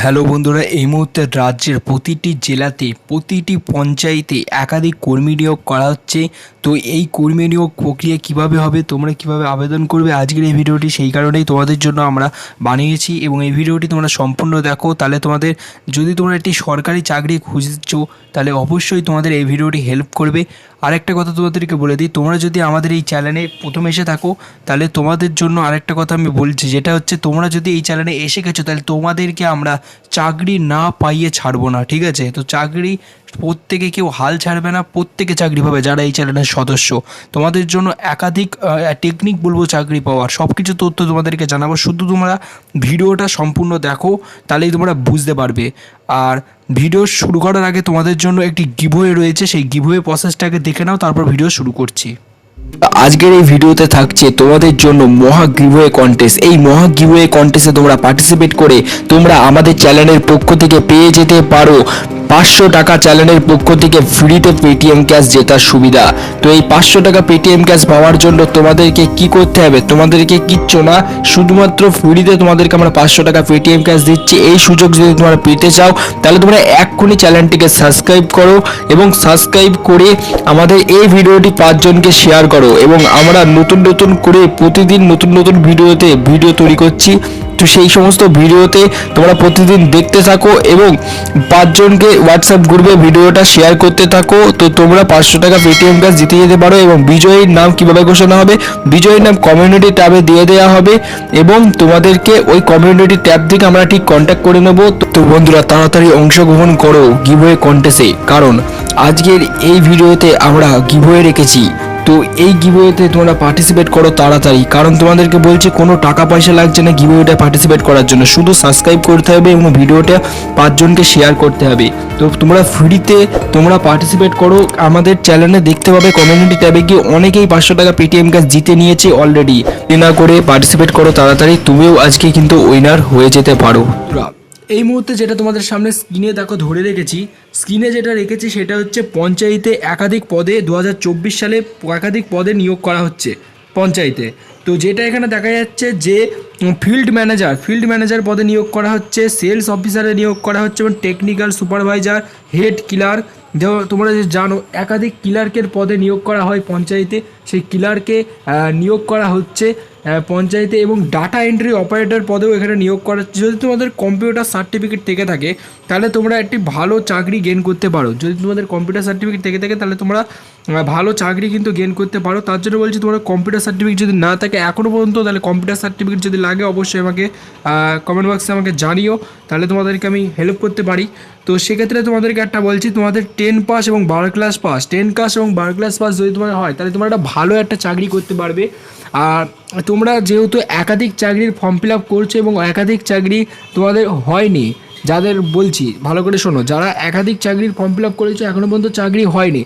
Hello বন্ধুরা, এই মুহূর্তে রাজ্যের প্রতিটি জেলাতে প্রতিটি পঞ্চায়েতে একাধিক কর্মী নিয়োগ করা হচ্ছে। তো এই কর্মী নিয়োগ প্রক্রিয়া কিভাবে হবে, তোমরা কিভাবে আবেদন করবে, আজকের এই ভিডিওটি সেই কারণেই তোমাদের জন্য আমরা বানিয়েছি এবং এই ভিডিওটি তোমরা সম্পূর্ণ দেখো। তাহলে তোমাদের যদি তোমরা একটি সরকারি চাকরি খুঁজছো তাহলে অবশ্যই তোমাদের এই ভিডিওটি হেল্প করবে। আরেকটা কথা তোমাদেরকে বলে দিই, তোমরা যদি আমাদের এই চ্যানেলে প্রথম এসে থাকো তাহলে তোমাদের জন্য আরেকটা কথা আমি বলছি, যেটা হচ্ছে তোমরা যদি এই চ্যানেলে এসে গেছো তাহলে তোমাদেরকে আমরা চাকরি না পাইয়ে ছাড়বো না, ঠিক আছে? তো চাকরি প্রত্যেকে কেউ হাল ছাড়বে না, প্রত্যেকে চাকরি পাবে যারা এই চ্যানেলের সদস্য। তোমাদের জন্য একাধিক টেকনিক বলবো চাকরি পাওয়ার, সব কিছু তথ্য তোমাদেরকে জানাবো। শুধু তোমরা ভিডিওটা সম্পূর্ণ দেখো, তাহলেই তোমরা বুঝতে পারবে। আর ভিডিও শুরু করার আগে তোমাদের জন্য একটি গিভওয়ে রয়েছে, সেই গিভওয়ে প্রসেসটাকে দেখে নাও, তারপর ভিডিও শুরু করছি। আজকের এই ভিডিওতে থাকছে তোমাদের জন্য মহা গিভওয়ে কন্টেস্ট। এই মহা গিভওয়ে কন্টেস্টে তোমরা পার্টিসিপেট করে তোমরা আমাদের চ্যানেলের পক্ষ থেকে পেয়ে যেতে পারো 500 টাকা চ্যানেলের পক্ষ থেকে ফ্রিতে পেটিএম ক্যাশ জেতার সুবিধা। তো এই 500 টাকা পেটিএম ক্যাশ পাওয়ার জন্য তোমাদেরকে কি করতে হবে? তোমাদেরকে কিচ্ছু না, শুধুমাত্র ফ্রিতে তোমাদেরকে আমরা 500 টাকা পেটিএম ক্যাশ দিচ্ছি। এই সুযোগ যদি তোমরা পেতে চাও তাহলে তোমরা এক্ষুনি চ্যানেলটিকে সাবস্ক্রাইব করো এবং সাবস্ক্রাইব করে আমাদের এই ভিডিওটি 5 জনকে শেয়ার করো। এবং আমরা নতুন করে প্রতিদিন নতুন ভিডিও তৈরি করছি। তো সেই সমস্ত ভিডিওতে তোমরা প্রতিদিন দেখতে থাকো এবং 5 জনকে হোয়াটসঅ্যাপ গ্রুপে ভিডিওটা শেয়ার করতে থাকো। তো তোমরা 500 টাকা পেটিএম ক্যাশ জিতে যেতে পারো। এবং বিজয়ীর নাম কিভাবে ঘোষণা হবে? বিজয়ীর নাম কমিউনিটি ট্যাবে দিয়ে দেওয়া হবে এবং তোমাদেরকে ওই কমিউনিটি ট্যাব থেকে আমরা ঠিক কন্ট্যাক্ট করে নেব। তো বন্ধুরা, তাড়াতাড়ি অংশগ্রহণ করো গিভওয়ে কন্টেস্টে, কারণ আজকের এই ভিডিওতে আমরা গিভওয়ে রেখেছি। তো এই গিভওয়েতে তোমরা পার্টিসিপেট করো তাড়াতাড়ি, কারণ তোমাদেরকে বলছি কোনো টাকা পয়সা লাগছে না গিভওয়েটা পার্টিসিপেট করার জন্য, শুধু সাবস্ক্রাইব করতে হবে এবং ভিডিওটা 5 জনকে শেয়ার করতে হবে। তো তোমরা ফ্রিতে তোমরা পার্টিসিপেট করো। আমাদের চ্যানেলে দেখতে পাবে কমিউনিটি ট্যাবে গিয়ে অনেকেই 500 টাকা পেটিএম ক্যাশ জিতে নিয়েছে অলরেডি। না করে পার্টিসিপেট করো তাড়াতাড়ি, তুমিও আজকে কিন্তু উইনার হয়ে যেতে পারো। এই মুহূর্তে যেটা তোমাদের সামনে স্ক্রিনে দেখো ধরে রেখেছি, স্ক্রিনে যেটা রেখেছি সেটা হচ্ছে পঞ্চায়েতে একাধিক পদে 2024 সালে একাধিক পদে নিয়োগ করা হচ্ছে পঞ্চায়েতে। তো যেটা এখানে দেখা যাচ্ছে যে ফিল্ড ম্যানেজার পদে নিয়োগ করা হচ্ছে, সেলস অফিসারে নিয়োগ করা হচ্ছে এবং টেকনিক্যাল সুপারভাইজার, হেড ক্লার্ক, তোমরা যে জানো একাধিক ক্লার্কের পদে নিয়োগ করা হয় পঞ্চায়েতে, সেই ক্লার্কে নিয়োগ করা হচ্ছে পঞ্চায়েতে। এবং ডাটা এন্ট্রি অপারেটর পদেও এখানে নিয়োগ করা হচ্ছে। যদি তোমাদের কম্পিউটার সার্টিফিকেট থেকে থাকে তাহলে তোমরা একটি ভালো চাকরি গেইন করতে পারো। যদি তোমাদের কম্পিউটার সার্টিফিকেট থেকে থাকে তাহলে তোমরা ভালো চাকরি কিন্তু গেইন করতে পারো। তার জন্য বলছি, তোমার কম্পিউটার সার্টিফিকেট যদি না থাকে এখনও পর্যন্ত, তাহলে কম্পিউটার সার্টিফিকেট যদি লাগে অবশ্যই আমাকে কমেন্ট বক্সে আমাকে জানিও, তাহলে তোমাদেরকে আমি হেল্প করতে পারি। তো সেক্ষেত্রে তোমাদেরকে একটা বলছি, তোমাদের 10 পাস এবং 12 ক্লাস পাস, 10 ক্লাস এবং 12 ক্লাস পাস যদি তোমার হয় তাহলে তোমরা একটা ভালো একটা চাকরি করতে পারবে। আর তোমরা যেহেতু একাধিক চাকরির ফর্ম ফিল আপ করছো এবং একাধিক চাকরি তোমাদের হয়নি, যাদের বলছি ভালো করে শোনো, যারা একাধিক চাকরির ফর্ম ফিল আপ করেছো এখনও পর্যন্ত চাকরি হয়নি,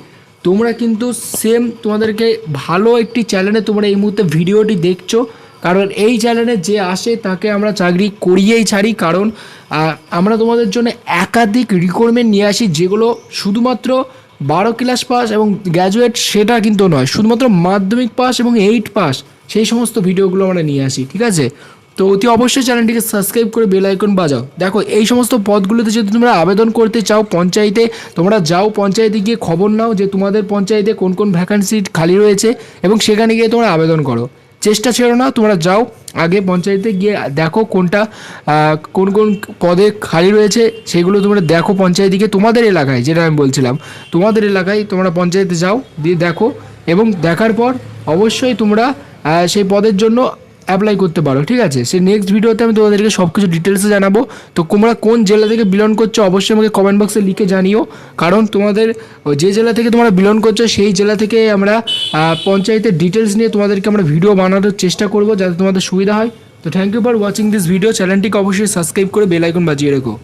তোমরা কিন্তু সেম তোমাদেরকে ভালো একটি চ্যানেলে তোমরা এই মুহূর্তে ভিডিওটি দেখছো, কারণ এই চ্যানেলে যে আসে তাকে আমরা চাকরি করিয়েই ছাড়ি। কারণ আমরা তোমাদের জন্য একাধিক রিকোয়ারমেন্ট নিয়ে আসি, যেগুলো শুধুমাত্র 12 ক্লাস পাস এবং গ্র্যাজুয়েট সেটা কিন্তু নয়, শুধুমাত্র মাধ্যমিক পাস এবং 8 পাস সেই সমস্ত ভিডিওগুলো আমরা নিয়ে আসি, ঠিক আছে? তো অতি অবশ্যই চ্যানেলটিকে সাবস্ক্রাইব করে বেল আইকন বাজাও। দেখো এই সমস্ত পদগুলোতে যদি তোমরা আবেদন করতে চাও পঞ্চায়েতে, তোমরা যাও পঞ্চায়েতে গিয়ে খবর নাও যে তোমাদের পঞ্চায়েতে কোন কোন ভ্যাকান্সি খালি রয়েছে এবং সেখানে গিয়ে তোমরা আবেদন করো। চেষ্টা ছেড়ো না, তোমরা যাও আগে পঞ্চায়েতে গিয়ে দেখো কোনটা কোন কোন পদে খালি রয়েছে সেগুলো তোমরা দেখো পঞ্চায়েতে গিয়ে। তোমাদের এলাকায়, যেটা আমি বলছিলাম, তোমাদের এলাকায় তোমরা পঞ্চায়েতে যাও, দিয়ে দেখো এবং দেখার পর অবশ্যই তোমরা সেই পদের জন্য অ্যাপ্লাই করতে পারো, ঠিক আছে? সেই নেক্সট ভিডিওতে আমি তোমাদেরকে সব কিছু ডিটেলসে জানাবো। তো তোমরা কোন জেলা থেকে বিলং করছো অবশ্যই আমাকে কমেন্ট বক্সে লিখে জানিও, কারণ তোমাদের যে জেলা থেকে তোমরা বিলং করছো সেই জেলা থেকে আমরা পঞ্চায়েতের ডিটেলস নিয়ে তোমাদেরকে আমরা ভিডিও বানানোর চেষ্টা করবো যাতে তোমাদের সুবিধা হয়। তো thank you for watching this video. চ্যানেলটিকে অবশ্যই সাবস্ক্রাইব করে বেল আইকন বাজিয়ে রেখো।